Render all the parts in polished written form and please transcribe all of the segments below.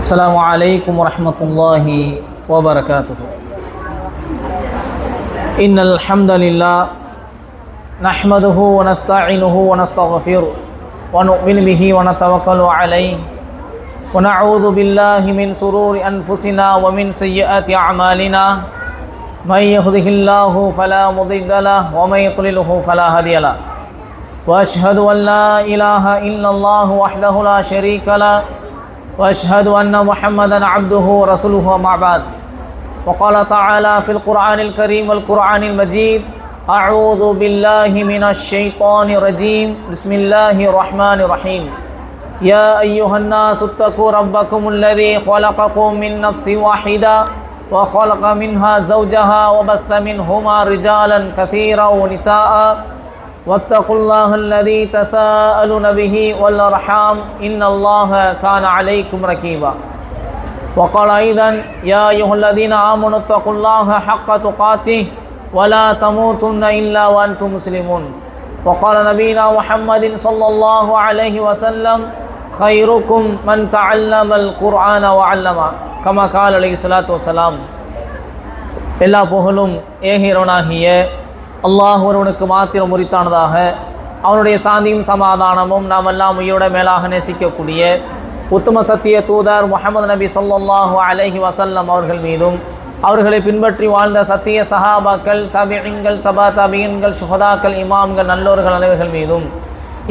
السلام عليكم ورحمة الله وبركاته. إن الحمد لله نحمده ونستعينه ونستغفره ونؤمن به ونتوكل عليه ونعوذ بالله من شرور أنفسنا ومن سيئات أعمالنا من يهده الله فلا مضل له ومن يضلله فلا هادي له وأشهد أن لا إله إلا الله وحده لا شريك له وأشهد أن محمدا عبده ورسوله أما بعد. وقال تعالى في القرآن الكريم والقرآن المجيد: أعوذ بالله من الشيطان الرجيم بسم الله الرحمن الرحيم. يا أيها الناس اتقوا ربكم الذي خلقكم من نفس واحدة وخلق منها زوجها وبث منهما رجالا كثيرا ونساء واتقوا الله الذي تساءلون به والأرحام إن الله كان عليكم رقيبا. وقال أيضا: يا أيها الذين آمنوا اتقوا الله حق تقاته ولا تموتن إلا وأنتم مسلمون. وقال نبينا محمد صلى الله عليه وسلم: خيركم من تعلم القرآن وعلمه كما قال عليه الصلاة والسلام. எல்லா புகழும் ஏகிரவனாகிய அல்லாஹ் ஒருவனுக்கு மாத்திரம் உரித்தானதாக. அவனுடைய சாந்தியும் சமாதானமும் நாம் எல்லாம் உயிரோட மேலாக நேசிக்கக்கூடிய உத்தம சத்திய தூதர் முஹம்மது நபி ஸல்லல்லாஹு அலைஹி வஸல்லம் அவர்கள் மீதும், அவர்களை பின்பற்றி வாழ்ந்த சத்திய சஹாபாக்கள், தபிஈன்கள், தபா தபிஈன்கள், சுஹதாக்கள், இமாம்கள், நல்லோர்கள் அனைவர்கள் மீதும்,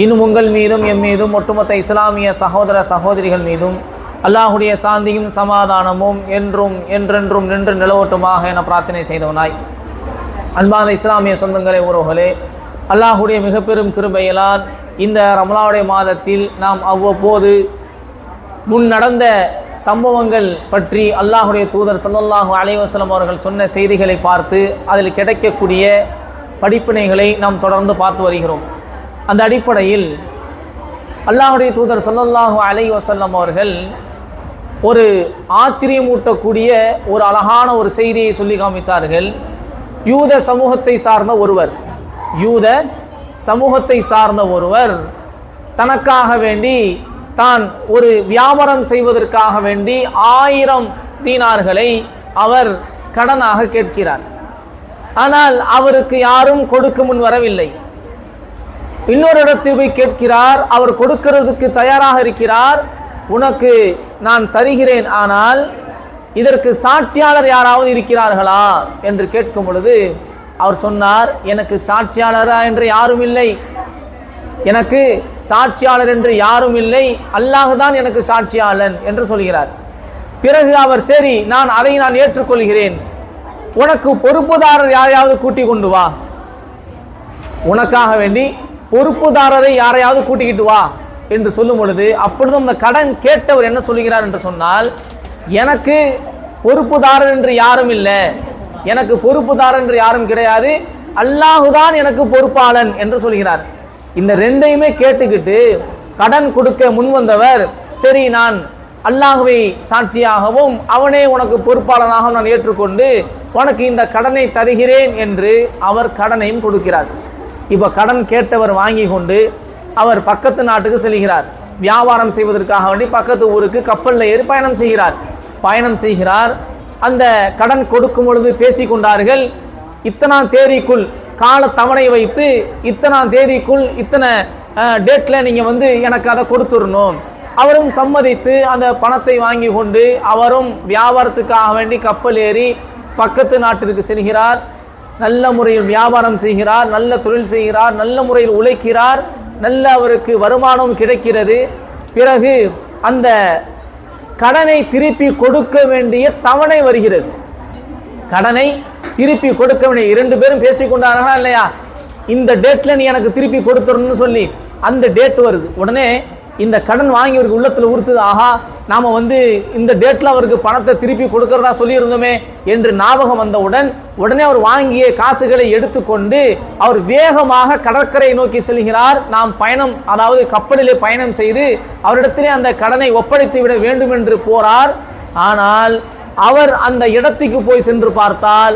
இன்னும் உங்கள் மீதும் எம் மீதும் ஒட்டுமொத்த இஸ்லாமிய சகோதர சகோதரிகள் மீதும் அல்லாஹுடைய சாந்தியும் சமாதானமும் என்றும் என்றென்றும் நின்று நிலவட்டுமாக என பிரார்த்தனை செய்தவனாய், அன்பான இஸ்லாமிய சொந்தங்களே, உறவுகளே, அல்லாஹுடைய மிக பெரும் கிருபையிலால் இந்த ரமலானுடைய மாதத்தில் நாம் அவ்வப்போது முன் நடந்த சம்பவங்கள் பற்றி அல்லாஹுடைய தூதர் ஸல்லல்லாஹு அலைஹி வஸல்லம் அவர்கள் சொன்ன செய்திகளை பார்த்து அதில் கிடைக்கக்கூடிய படிப்பினைகளை நாம் தொடர்ந்து பார்த்து வருகிறோம். அந்த அடிப்படையில் அல்லாஹுடைய தூதர் ஸல்லல்லாஹு அலைஹி வஸல்லம் அவர்கள் ஒரு ஆச்சரியமூட்டக்கூடிய ஒரு அழகான ஒரு செய்தியை சொல்லி காமித்தார்கள். யூத சமூகத்தை சார்ந்த ஒருவர் தனக்காக வேண்டி, தான் ஒரு வியாபாரம் செய்வதற்காக வேண்டி 1000 தீனார்களை அவர் கடனாக கேட்கிறார். ஆனால் அவருக்கு யாரும் கொடுக்க முன் வரவில்லை. இன்னொரு இடத்தில் போய் கேட்கிறார், அவர் கொடுக்கிறதுக்கு தயாராக இருக்கிறார். உனக்கு நான் தருகிறேன், ஆனால் இதற்கு சாட்சியாளர் யாராவது இருக்கிறார்களா என்று கேட்கும் பொழுது அவர் சொன்னார், எனக்கு சாட்சியாளரா என்று யாரும் இல்லை, எனக்கு சாட்சியாளர் என்று யாரும் இல்லை, அல்லாஹ் தான் எனக்கு சாட்சியாளன் என்று சொல்கிறார். பிறகு அவர், சரி, அதை நான் ஏற்றுக்கொள்கிறேன், உனக்கு பொறுப்புதாரர் யாரையாவது கூட்டிக் கொண்டு வா, உனக்காக வேண்டி பொறுப்புதாரரை யாரையாவது கூட்டிக்கிட்டு வா என்று சொல்லும் பொழுது, அப்பொழுதும் அந்த கடன் கேட்டவர் என்ன சொல்கிறார் என்று சொன்னால், எனக்கு பொறுப்புதாரர் என்று யாரும் இல்லை, எனக்கு பொறுப்புதாரர் என்று யாரும் கிடையாது, அல்லாஹுதான் எனக்கு பொறுப்பாளன் என்று சொல்கிறார். இந்த ரெண்டையுமே கேட்டுக்கிட்டு கடன் கொடுக்க முன் வந்தவர், சரி, நான் அல்லாஹுவை சாட்சியாகவும் அவனே உனக்கு பொறுப்பாளனாகவும் நான் ஏற்றுக்கொண்டு உனக்கு இந்த கடனை தருகிறேன் என்று அவர் கடனையும் கொடுக்கிறார். இப்போ கடன் கேட்டவர் வாங்கி கொண்டு அவர் பக்கத்து நாட்டுக்கு செல்கிறார். வியாபாரம் செய்வதற்காக வேண்டி பக்கத்து ஊருக்கு கப்பலில் ஏறி பயணம் செய்கிறார். அந்த கடன் கொடுக்கும் பொழுது பேசிக்கொண்டார்கள், இத்தனாம் தேதிக்குள் கால தவணை வைத்து, இத்தனாம் தேதிக்குள் இத்தனை டேட்டில் நீங்கள் எனக்கு அதை கொடுத்துடணும். அவரும் சம்மதித்து அந்த பணத்தை வாங்கி கொண்டு அவரும் வியாபாரத்துக்காக வேண்டி கப்பல் ஏறி பக்கத்து நாட்டிற்கு செல்கிறார். நல்ல முறையில் வியாபாரம் செய்கிறார், நல்ல தொழில் செய்கிறார், நல்ல முறையில் உழைக்கிறார், நல்ல அவருக்கு வருமானம் கிடைக்கிறது. பிறகு அந்த கடனை திருப்பி கொடுக்க வேண்டிய தவணை வருகிறது. கடனை திருப்பி கொடுக்க வேண்டிய 2 பேரும் பேசிக்கொண்டார்களா இல்லையா, இந்த டேட்ல நீ எனக்கு திருப்பி கொடுத்துடணும்னு சொல்லி அந்த டேட் வருது. உடனே இந்த கடன் வாங்கியவருக்கு உள்ளத்தில் உறுத்துது, ஆஹா, நாம் இந்த டேட்டில் அவருக்கு பணத்தை திருப்பி கொடுக்கறதா சொல்லியிருந்தோமே என்று ஞாபகம் வந்தவுடன் உடனே அவர் வாங்கிய காசுகளை எடுத்துக்கொண்டு அவர் வேகமாக கடற்கரை நோக்கி செல்கிறார். நாம் அதாவது கப்பலிலே பயணம் செய்து அவரிடத்திலே அந்த கடனை ஒப்படைத்து விட வேண்டும் என்று போறார். ஆனால் அவர் அந்த இடத்துக்கு போய் சென்று பார்த்தால்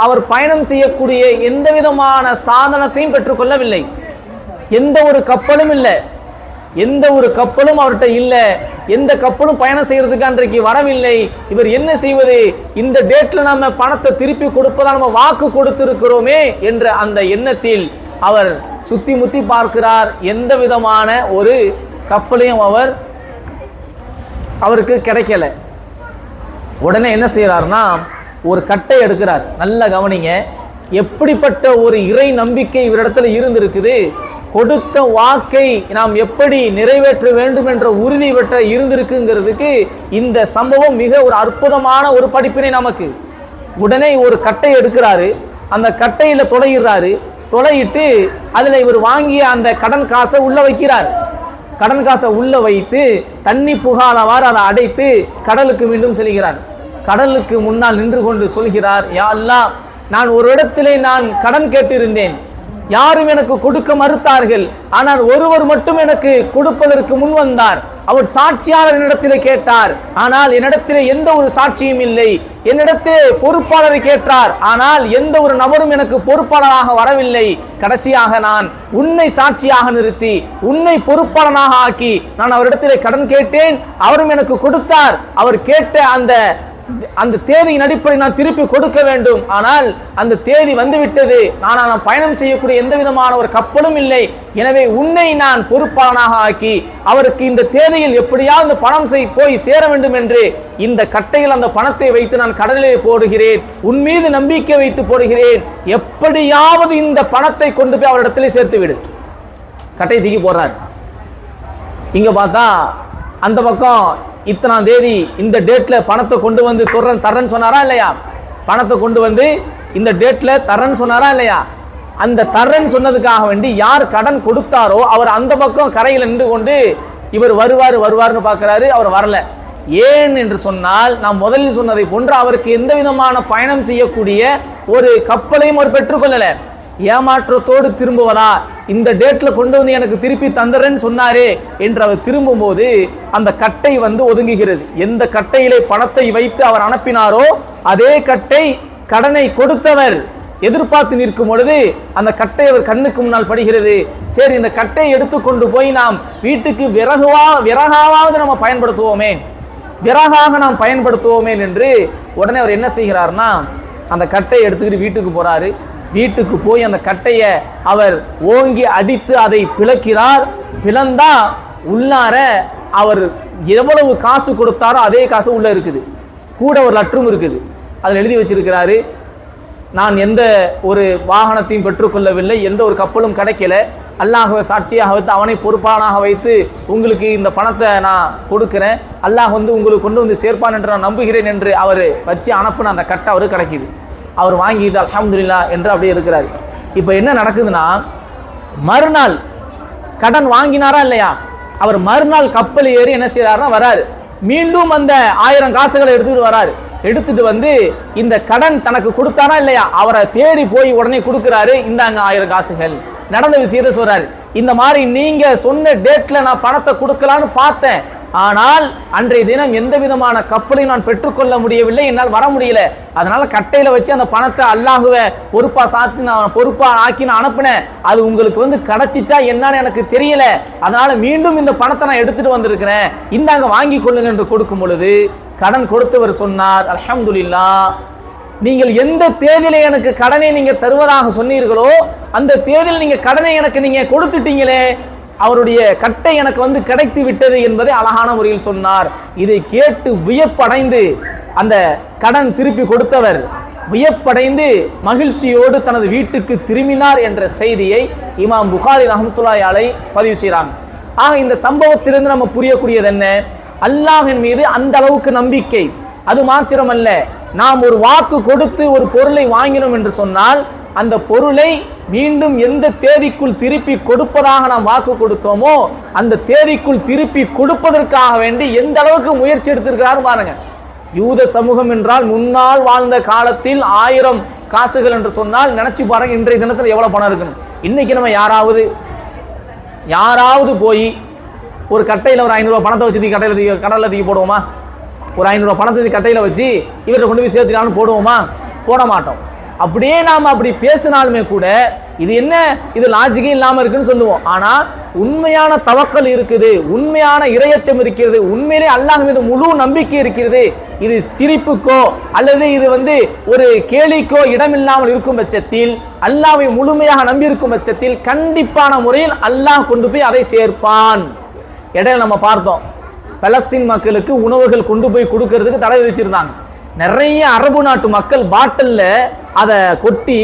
அவர் பயணம் செய்யக்கூடிய எந்த விதமான சாதனத்தையும் பெற்றுக்கொள்ளவில்லை. எந்த ஒரு கப்பலும் இல்லை, எந்த ஒரு கப்பலும் அவர்கிட்ட இல்லை. எந்த கப்பலும் பயணம் செய்யறதுக்கு அன்றைக்கு வரவில்லை. இவர் என்ன செய்வது? இந்த டேட்ல நம்ம பணத்தை திருப்பி கொடுப்பதா நம்ம வாக்கு கொடுத்திருக்கிறோமே என்ற அந்த எண்ணத்தில் அவர் சுத்தி முத்தி பார்க்கிறார். எந்த விதமான ஒரு கப்பலையும் அவருக்கு கிடைக்கல. உடனே என்ன செய்யறாருன்னா ஒரு கட்டை எடுக்கிறார். நல்ல கவனிங்க, எப்படிப்பட்ட ஒரு இறை நம்பிக்கை இவரிடத்துல இருந்திருக்குது. கொடுத்த வாக்கை நாம் எப்படி நிறைவேற்ற வேண்டும் என்ற உறுதி பெற்ற இருந்திருக்குங்கிறதுக்கு இந்த சம்பவம் மிக ஒரு அற்புதமான ஒரு படிப்பினை நமக்கு. உடனே ஒரு கட்டை எடுக்கிறாரு, அந்த கட்டையில துளையிடுறாரு. துளையிட்டு அதுல இவர் வாங்கிய அந்த கடன் காசை உள்ள வைக்கிறார். கடன் காசை உள்ள வைத்து தண்ணி புகாதவாறு அதை அடைத்து கடலுக்கு மீண்டும் செல்கிறார். கடலுக்கு முன்னால் நின்று கொண்டு சொல்கிறார், யா அல்லாஹ், நான் ஒரு இடத்திலே நான் கடன் கேட்டிருந்தேன், யாரும் எனக்கு கொடுக்க மறுத்தார்கள். ஆனால் ஒருவர் மட்டும் எனக்கு கொடுப்பதற்கு முன் வந்தார். அவர் சாட்சியாளர் என்னிடத்திலே கேட்டார், ஆனால் என்னிடத்திலே எந்த ஒரு சாட்சியும் இல்லை. என்னிடத்திலே பொறுப்பாளரை கேட்டார், ஆனால் எந்த ஒரு நபரும் எனக்கு பொறுப்பாளராக வரவில்லை. கடைசியாக நான் உன்னை சாட்சியாக நிறுத்தி உன்னை பொறுப்பாளனாக ஆக்கி நான் அவரிடத்திலே கடன் கேட்டேன், அவரும் எனக்கு கொடுத்தார். அவர் கேட்ட அந்த தேதியின் அடிப்படை நான் திருப்பி கொடுக்க வேண்டும். ஆனால் அந்த தேதி வந்துவிட்டது, நான் பயணம் செய்யக்கூடிய எந்த விதமான ஒரு கப்பலும் இல்லை. எனவே உன்னை நான் பொறுப்பாளனாக ஆக்கி அவருக்கு இந்த தேதியில் எப்படியாவது இந்த பணம் போய் சேர வேண்டும் என்று இந்த கட்டையில் அந்த பணத்தை வைத்து நான் கடலிலே போடுகிறேன். உன் மீது நம்பிக்கை வைத்து போடுகிறேன். எப்படியாவது இந்த பணத்தை கொண்டு போய் அவரிடத்திலே சேர்த்து விடு. கட்டை தூக்கி போடுறார். இங்க பார்த்தா அந்த பக்கம் இத்தனாம் தேதி இந்த டேட்ல பணத்தை கொண்டு வந்து தரேன்னு சொன்னாரா இல்லையா? பணத்தை கொண்டு வந்து இந்த டேட்ல தரேன்னு சொன்னாரா இல்லையா? அந்த தரேன்னு சொன்னதுக்காக வேண்டி யார் கடன் கொடுத்தாரோ அவர் அந்த பக்கம் கரையில் நின்று கொண்டு இவர் வருவார்னு பார்க்கிறாரு. அவர் வரல. ஏன் என்று சொன்னால், நாம் முதலில் சொன்னதை போன்று அவருக்கு எந்த விதமான பயணம் செய்யக்கூடிய ஒரு கப்பலையும் அவர் பெற்றுக்கொள்ளல. ஏமாற்றத்தோடு திரும்புவதா, இந்த டேட்ல கொண்டு வந்து எனக்கு திருப்பி தந்துறேன்னு சொன்னாரே என்று அவர் திரும்பும் போது அந்த கட்டை வந்து ஒதுங்குகிறது. எந்த கட்டையிலே பணத்தை வைத்து அவர் அனுப்பினாரோ அதே கட்டை கடனை கொடுத்தவர் எதிர்பார்த்து நிற்கும் பொழுது அந்த கட்டை அவர் கண்ணுக்கு முன்னால் படுகிறது. சரி, இந்த கட்டையை எடுத்துக்கொண்டு போய் நாம் வீட்டுக்கு விறகாவது நம்ம பயன்படுத்துவோமே, விறகாக நாம் பயன்படுத்துவோமே என்று உடனே அவர் என்ன செய்கிறார்னா அந்த கட்டையை எடுத்துக்கிட்டு வீட்டுக்கு போறாரு. வீட்டுக்கு போய் அந்த கட்டையை அவர் ஓங்கி அடித்து அதை பிளக்கிறார். பிளந்தா உள்ளார அவர் எவ்வளவு காசு கொடுத்தாரோ அதே காசு உள்ள இருக்குது. கூட ஒரு லெட்டரும் இருக்குது. அதில் எழுதி வச்சிருக்கிறாரு, நான் எந்த ஒரு வாகனத்தையும் பெற்றுக்கொள்ளவில்லை, எந்த ஒரு கப்பலும் கிடைக்கல, அல்லாஹ்வை சாட்சியாக வைத்து அவனை பொறுப்பானாக வைத்து உங்களுக்கு இந்த பணத்தை நான் கொடுக்கிறேன், அல்லாஹ் வந்து உங்களுக்கு கொண்டு வந்து சேர்ப்பான் என்று நான் நம்புகிறேன் என்று அவர் வச்சு அனுப்புன அந்த கட்டை அவருக்கு கிடைக்கிது. அவர் வாங்கிட்டு அல்ஹம்துலில்லாஹ் என்று அப்படியே இருக்கிறார். இப்போ என்ன நடக்குதுன்னா, மறுநாள் கடன் வாங்கினாரா இல்லையா, அவர் மறுநாள் கப்பல் ஏறி என்ன செய்யறாருன்னா வராரு. மீண்டும் அந்த 1000 காசுகளை எடுத்துட்டு வராரு. எடுத்துட்டு வந்து இந்த கடன் தனக்கு கொடுத்தாரா இல்லையா அவரை தேடி போய் உடனே கொடுக்கிறாரு. இந்தாங்க 1000 காசுகள். நடந்த விஷயத்தை சொல்றாரு. இந்த மாதிரி நீங்க சொன்ன டேட்ல நான் பணத்தை கொடுக்கலான்னு பார்த்தேன், ஆனால் அன்றைய தினம் எந்த விதமான கப்பலையும் நான் பெற்றுக்கொள்ள முடியவில்லை, என்னால் வர முடியல. அதனால கட்டையில வச்சு அந்த பணத்தை அல்லாஹ்வை பொறுப்பா ஆக்கி நான் அனுப்பினேன். அது உங்களுக்கு வந்து கிடைச்சிச்சா என்னன்னு எனக்கு தெரியல. அதனால மீண்டும் இந்த பணத்தை நான் எடுத்துட்டு வந்திருக்கிறேன், இந்தாங்க வாங்கி கொள்ளுங்க என்று கொடுக்கும் பொழுது கடன் கொடுத்தவர் சொன்னார், அல்ஹம்துலில்லாஹ், நீங்கள் எந்த தேதியில எனக்கு கடனை நீங்க தருவதாக சொன்னீர்களோ அந்த தேதியில் நீங்க கடனை எனக்கு நீங்க கொடுத்துட்டீங்களே, அவருடைய கட்டை எனக்கு வந்து கிடைத்து விட்டது என்பதை அழகான முறையில் சொன்னார். இதை கேட்டு வியப்படைந்து அந்த கடன் திருப்பி கொடுத்தவர் வியப்படைந்து மகிழ்ச்சியோடு தனது வீட்டுக்கு திரும்பினார் என்ற செய்தியை இமாம் புகாரி ரஹ்மத்துல்லாஹி அலைஹி பதிவு செய்கிறாங்க. ஆக இந்த சம்பவத்திலிருந்து நம்ம புரியக்கூடியது என்ன? அல்லாஹ்வின் மீது அந்த அளவுக்கு நம்பிக்கை. அது மாத்திரமல்ல, நாம் ஒரு வாக்கு கொடுத்து ஒரு பொருளை வாங்கினோம் என்று சொன்னால் அந்த பொருளை மீண்டும் எந்த தேதிக்குள் திருப்பி கொடுப்பதாக நாம் வாக்கு கொடுத்தோமோ அந்த தேதிக்குள் திருப்பி கொடுப்பதற்காக வேண்டி எந்த அளவுக்கு முயற்சி எடுத்திருக்கிறார் பாருங்க. யூத சமூகம் என்றால் முன்னால் வாழ்ந்த காலத்தில் 1000 காசுகள் என்று சொன்னால் நினைச்சு பாருங்க, இன்றைய தினத்தில் எவ்வளவு பணம் இருக்கணும். இன்னைக்கு நம்ம யாராவது போய் ஒரு கட்டையில் ஒரு 500 ரூபாய் பணத்தை வச்சு கடலில் தூக்கி போடுவோமா? ஒரு 500 ரூபாய் பணத்தை கட்டையில் வச்சு இவரை கொண்டு போய் சேர்த்துலான்னு போடுவோமா? போட மாட்டோம். அப்படியே நாம் அப்படி பேசினாலுமே கூட இது என்ன, இது லாஜிக்கே இல்லாமல் இருக்குன்னு சொல்லுவோம். ஆனால் உண்மையான தவக்கல் இருக்குது, உண்மையான இரையச்சம் இருக்கிறது, உண்மையிலே அல்லாஹ் மீது முழு நம்பிக்கை இருக்கிறது. இது சிரிப்புக்கோ அல்லது இது ஒரு கேலிக்கோ இடமில்லாமல் இருக்கும் பட்சத்தில், அல்லாஹ்வை முழுமையாக நம்பி இருக்கும் பட்சத்தில் கண்டிப்பான முறையில் அல்லாஹ் கொண்டு போய் அதை சேர்ப்பான். இடையில நம்ம பார்த்தோம், பலஸ்தீன் மக்களுக்கு உணவுகள் கொண்டு போய் கொடுக்கறதுக்கு தடை விதிச்சிருந்தாங்க. நிறைய அரபு நாட்டு மக்கள் பாட்டில்ல அதை கொட்டி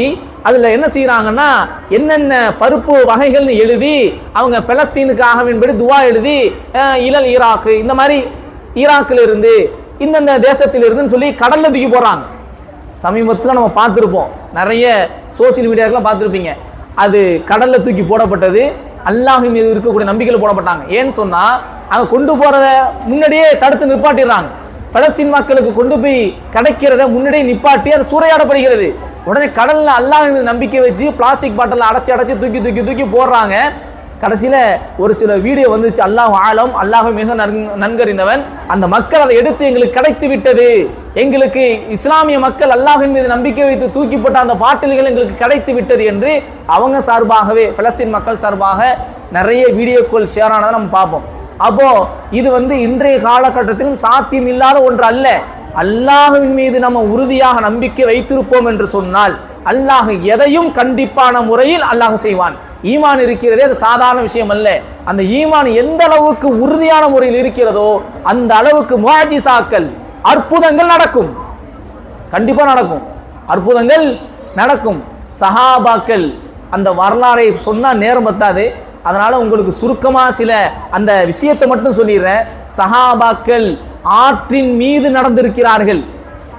அதுல என்ன செய்யறாங்கன்னா என்னென்ன பருப்பு வகைகள்னு எழுதி அவங்க பலஸ்தீனுக்காக என்பது துவா எழுதி இலல் ஈராக்கு இந்த மாதிரி ஈராக்கில் இருந்து இந்தந்த தேசத்தில் இருந்துன்னு சொல்லி கடல்ல தூக்கி போடுறாங்க. சமீபத்தில் நம்ம பார்த்துருப்போம், நிறைய சோசியல் மீடியாக்கெல்லாம் பார்த்துருப்பீங்க. அது கடல்ல தூக்கி போடப்பட்டது அல்லாஹ் மீது இருக்கக்கூடிய நம்பிக்கையில் போடப்பட்டாங்க. ஏன்னு சொன்னா அங்க கொண்டு போறத முன்னாடியே தடுத்து நிப்பாட்டிடுறாங்க. பலஸ்தீன் மக்களுக்கு கொண்டு போய் கிடைக்கிறத முன்னாடியே நிப்பாட்டி அது சூறையாடப்படுகிறது. உடனே கடல்ல அல்லாஹ் மீது நம்பிக்கை வச்சு பிளாஸ்டிக் பாட்டில் அடைச்சி தூக்கி போடுறாங்க. கடைசியில ஒரு சில வீடியோ வந்துச்சு, அல்லாஹ் ஆலம், அல்லாஹ் மிக நன்கறிந்தவன், அந்த மக்கள் அதை எடுத்து எங்களுக்கு கிடைத்து விட்டது, எங்களுக்கு இஸ்லாமிய மக்கள் அல்லாஹின் மீது நம்பிக்கை வைத்து தூக்கி போட்ட அந்த பாட்டில்கள் எங்களுக்கு கிடைத்து விட்டது என்று அவங்க சார்பாகவே பலஸ்தீன் மக்கள் சார்பாக நிறைய வீடியோக்கள் ஷேர் ஆனதை நம்ம பார்ப்போம். அப்போ இது இன்றைய காலகட்டத்திலும் சாத்தியம் இல்லாத ஒன்று அல்ல. அல்லாஹ்வின் மீது நம்ம உறுதியாக நம்பிக்கை வைத்திருப்போம் என்று சொன்னால் அல்லாஹ் எதையும் கண்டிப்பான முறையில் அல்லாஹ் செய்வான். ஈமான் இருக்கிறதே அது சாதாரண விஷயம் அல்ல. அந்த ஈமான் எந்த அளவுக்கு உறுதியான முறையில் இருக்கிறதோ அந்த அளவுக்கு முஅஜிசாக்கள், அற்புதங்கள் நடக்கும். கண்டிப்பா நடக்கும், அற்புதங்கள் நடக்கும். சஹாபாக்கள் அந்த வரலாறை சொன்னா நேரம் பத்தாது, அதனால உங்களுக்கு சுருக்கமா சில அந்த விஷயத்தை மட்டும் சொல்லிடுறேன். சஹாபாக்கள் ஆற்றின் மீது நடந்திருக்கிறார்கள்,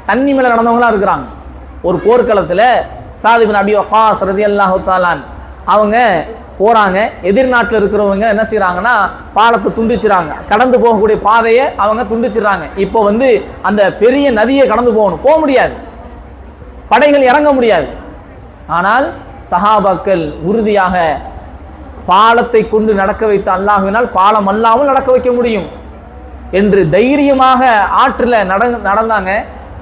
தண்ணி மேல நடந்தவங்களா இருக்கிறாங்க. ஒரு போர்க்களத்தில் சாத் இப்னு அபி வக்காஸ் ரலியல்லாஹு தஆலா அவங்க போறாங்க. எதிர்நாட்டில் இருக்கிறவங்க என்ன செய்யறாங்கன்னா பாலத்தை துண்டிச்சுறாங்க, கடந்து போகக்கூடிய பாதையை அவங்க துண்டிச்சிடறாங்க. இப்போ அந்த பெரிய நதியை கடந்து போக முடியாது, படைகள் இறங்க முடியாது. ஆனால் சஹாபாக்கள் உறுதியாக பாலத்தை கொண்டு நடக்க வைத்த அல்லாஹ்வினால் பாலம் அல்லாமல் நடக்க வைக்க முடியும் என்று தைரியமாக ஆற்றில் நடந்தாங்க.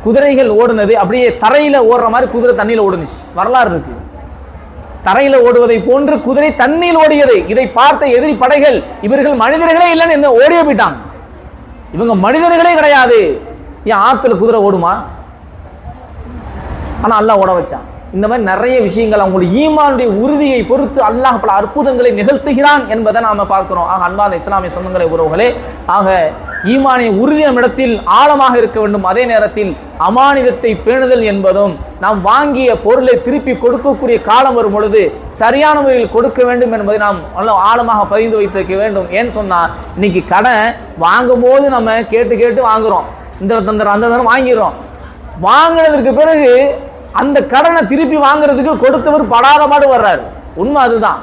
குதிரைகள் ஓடுனது அப்படியே தரையில ஓடுற மாதிரி குதிரை தண்ணியில் ஓடுனுச்சு, வரலாறு இருக்கு. தரையில ஓடுவதை போன்று குதிரை தண்ணியில் ஓடியது. இதை பார்த்த எதிரி படைகள் இவர்கள் மனிதர்களே இல்லைன்னு ஓடிய போயிட்டாங்க. இவங்க மனிதர்களே கிடையாது, ஏன் ஆத்துல குதிரை ஓடுமா? ஆனா அல்லாஹ் ஓட வச்சான். இந்த மாதிரி நிறைய விஷயங்கள் அவங்களுடைய ஈமானுடைய உறுதியை பொறுத்து அல்லாஹ் பல அற்புதங்களை நிகழ்த்துகிறான் என்பதை நாம பார்க்கிறோம். ஆக அன்பான இஸ்லாமிய சொந்தங்களை உறவுகளே, ஆக ஈமானிய உறுதி நம்மிடத்தில் ஆழமாக இருக்க வேண்டும். அதே நேரத்தில் அமானிதத்தை பேணுதல் என்பதும் நாம் வாங்கிய பொருளை திருப்பி கொடுக்கக்கூடிய காலம் வரும் பொழுது சரியான முறையில் கொடுக்க வேண்டும் என்பதை நாம் ஆழமாக பதிந்து வைத்திருக்க வேண்டும். ஏன்னு சொன்னா இன்னைக்கு கடன் வாங்கும் போது நம்ம கேட்டு வாங்குறோம், இந்த தந்திரம் அந்த தந்திரம் வாங்கிடுறோம். வாங்கினதற்கு பிறகு அந்த கடனை திருப்பி வாங்குறதுக்கு கொடுத்தவர் படாத பாடு வர்றாரு. உண்மை அதுதான்.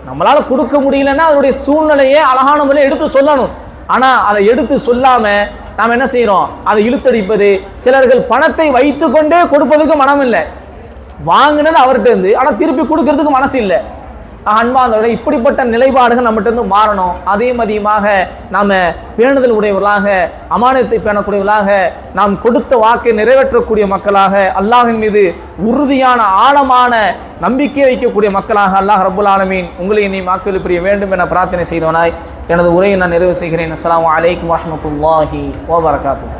நம்மளால கொடுக்க முடியலன்னா அதனுடைய சூழ்நிலையை அழகான முறையில் எடுத்து சொல்லணும். ஆனா அதை எடுத்து சொல்லாம நாம் என்ன செய்யறோம், அதை இழுத்தடிப்பது. சிலர்கள் பணத்தை வைத்து கொண்டே கொடுப்பதற்கு மனம் இல்லை, வாங்கினது அவர்கிட்ட இருந்து, ஆனா திருப்பி கொடுக்கறதுக்கு மனசு இல்லை. அன்பார்ந்தவர்களே, இப்படிப்பட்ட நிலைப்பாடுகள் நம்மகிட்ட இருந்து மாறணும். அதே மதியமாக நாம பேணுதல் உடையவர்களாக, அமானியத்தை பேணக்கூடியவர்களாக, நாம் கொடுத்த வாக்கை நிறைவேற்றக்கூடிய மக்களாக, அல்லாஹின் மீது உறுதியான ஆழமான நம்பிக்கை வைக்கக்கூடிய மக்களாக அல்லாஹ் ரப்புல் ஆலமீன் உங்களை என்னை வாக்குறுதி புரிய வேண்டும் என பிரார்த்தனை செய்தவனாய் எனது உரையை நான் நிறைவு செய்கிறேன். அஸ்ஸலாமு அலைக்கும் வரஹ்மத்துல்லாஹி வபரகாத்துஹு.